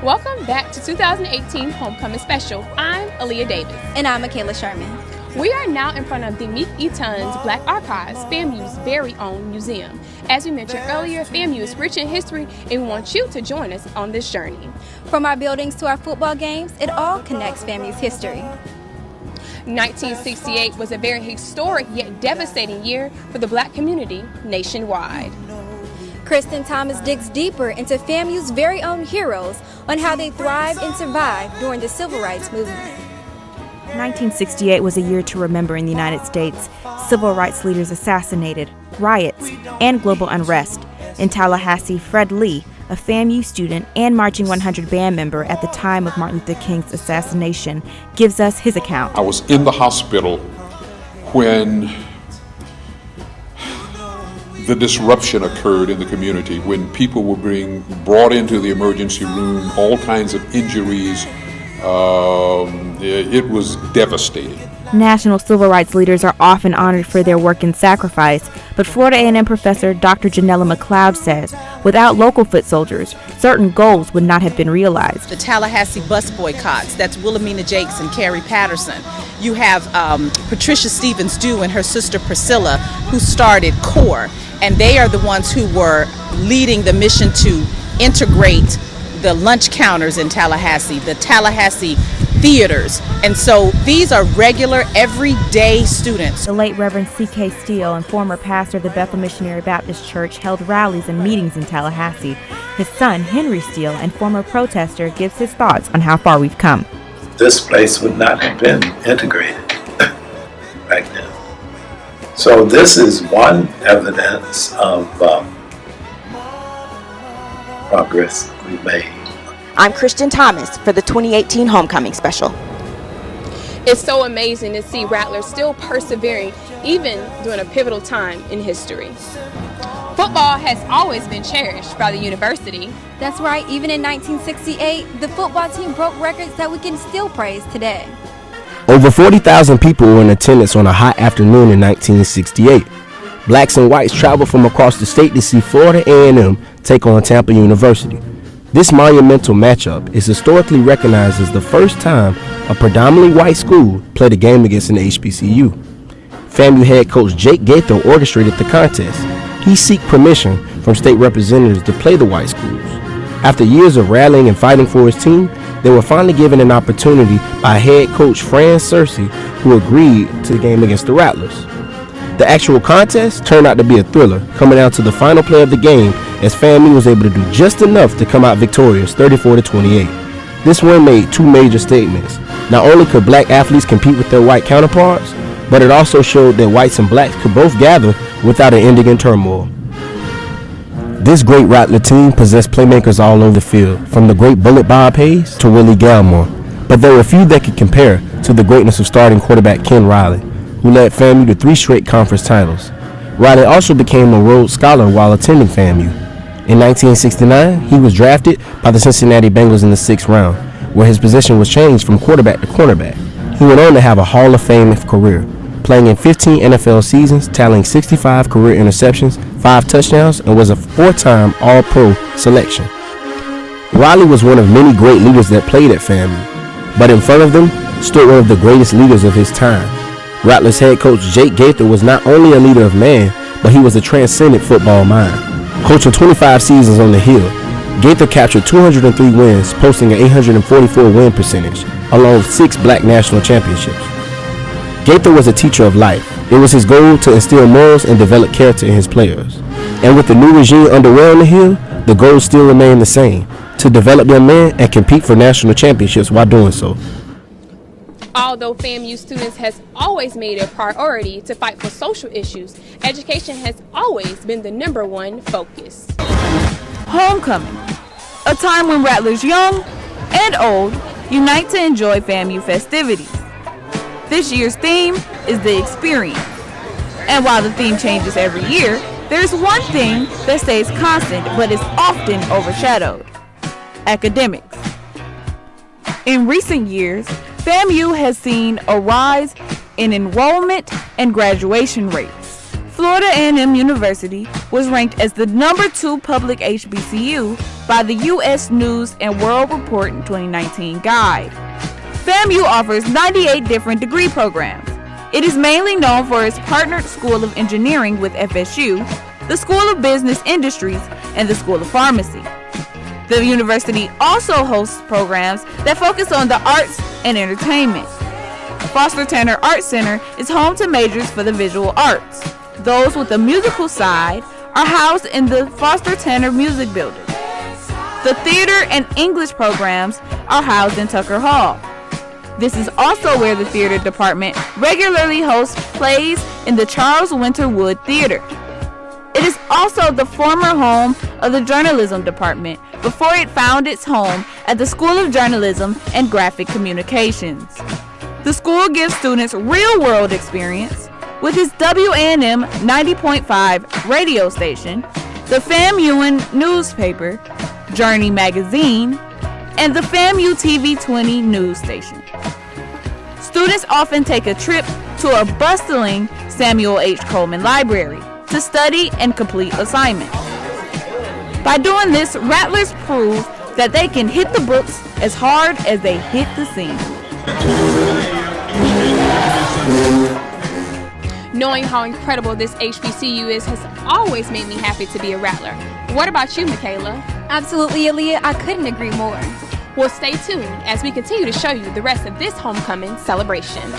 Welcome back to 2018 Homecoming Special. I'm Aaliyah Davis. And I'm Michaela Sherman. We are now in front of the Meek Eaton's Black Archives, FAMU's very own museum. As we mentioned earlier, FAMU is rich in history, and we want you to join us on this journey. From our buildings to our football games, it all connects FAMU's history. 1968 was a very historic yet devastating year for the Black community nationwide. Kristen Thomas digs deeper into FAMU's very own heroes on how they thrived and survived during the Civil Rights Movement. 1968 was a year to remember in the United States. Civil rights leaders assassinated, riots, and global unrest. In Tallahassee, Fred Lee, a FAMU student and Marching 100 band member at the time of Martin Luther King's assassination, gives us his account. I was in the hospital when the disruption occurred in the community, when people were being brought into the emergency room, all kinds of injuries. It was devastating. National civil rights leaders are often honored for their work and sacrifice, but Florida A&M professor Dr. Janella McLeod says without local foot soldiers, certain goals would not have been realized. The Tallahassee bus boycotts, that's Wilhelmina Jakes and Carrie Patterson. You have Patricia Stevens-Dew and her sister Priscilla, who started CORE, and they are the ones who were leading the mission to integrate the lunch counters in Tallahassee, the Tallahassee theaters. And so these are regular, everyday students. The late Reverend C.K. Steele and former pastor of the Bethel Missionary Baptist Church held rallies and meetings in Tallahassee. His son, Henry Steele, and former protester, gives his thoughts on how far we've come. This place would not have been integrated back then. So this is one evidence of progress we've made. I'm Kristen Thomas for the 2018 Homecoming Special. It's so amazing to see Rattlers still persevering even during a pivotal time in history. Football has always been cherished by the university. That's right, even in 1968, the football team broke records that we can still praise today. Over 40,000 people were in attendance on a hot afternoon in 1968. Blacks and whites traveled from across the state to see Florida A&M take on Tampa University. This monumental matchup is historically recognized as the first time a predominantly white school played a game against an HBCU. FAMU head coach Jake Gaither orchestrated the contest. He sought permission from state representatives to play the white schools. After years of rallying and fighting for his team, they were finally given an opportunity by head coach Fran Searcy, who agreed to the game against the Rattlers. The actual contest turned out to be a thriller, coming down to the final play of the game as FAMU was able to do just enough to come out victorious 34-28. This win made two major statements. Not only could black athletes compete with their white counterparts, but it also showed that whites and blacks could both gather without an ending in turmoil. This great Rattler team possessed playmakers all over the field, from the great Bullet Bob Hayes to Willie Galmore, but there were few that could compare to the greatness of starting quarterback Ken Riley, who led FAMU to 3 straight conference titles. Riley also became a Rhodes Scholar while attending FAMU. In 1969, he was drafted by the Cincinnati Bengals in the 6th round, where his position was changed from quarterback to cornerback. He went on to have a Hall of Fame career, playing in 15 NFL seasons, tallying 65 career interceptions, 5 touchdowns, and was a 4-time All-Pro selection. Riley was one of many great leaders that played at FAMU, but in front of them stood one of the greatest leaders of his time. Rattlers head coach Jake Gaither was not only a leader of man, but he was a transcendent football mind. Coaching 25 seasons on the Hill, Gaither captured 203 wins, posting an 844 win percentage, along with 6 black national championships. Gaither was a teacher of life. It was his goal to instill morals and develop character in his players. And with the new regime underway on the Hill, the goals still remain the same: to develop their men and compete for national championships while doing so. Although FAMU students has always made it a priority to fight for social issues, education has always been the #1 focus. Homecoming, a time when Rattlers young and old unite to enjoy FAMU festivities. This year's theme is the experience. And while the theme changes every year, there's one thing that stays constant but is often overshadowed: academics. In recent years, FAMU has seen a rise in enrollment and graduation rates. Florida A&M University was ranked as the #2 public HBCU by the U.S. News and World Report in 2019 guide. FAMU offers 98 different degree programs. It is mainly known for its partnered School of Engineering with FSU, the School of Business Industries, and the School of Pharmacy. The university also hosts programs that focus on the arts and entertainment. Foster Tanner Art Center is home to majors for the visual arts. Those with the musical side are housed in the Foster Tanner Music Building. The theater and English programs are housed in Tucker Hall. This is also where the theater department regularly hosts plays in the Charles Winter Wood Theater. It is also the former home of the journalism department before it found its home at the School of Journalism and Graphic Communications. The school gives students real-world experience with its WANM 90.5 radio station, the FAMUan newspaper, Journey magazine, and the FAMU TV 20 news station. Students often take a trip to a bustling Samuel H. Coleman Library to study and complete assignments. By doing this, Rattlers prove that they can hit the books as hard as they hit the scene. Knowing how incredible this HBCU is has always made me happy to be a Rattler. What about you, Michaela? Absolutely, Aaliyah. I couldn't agree more. Well, stay tuned as we continue to show you the rest of this homecoming celebration.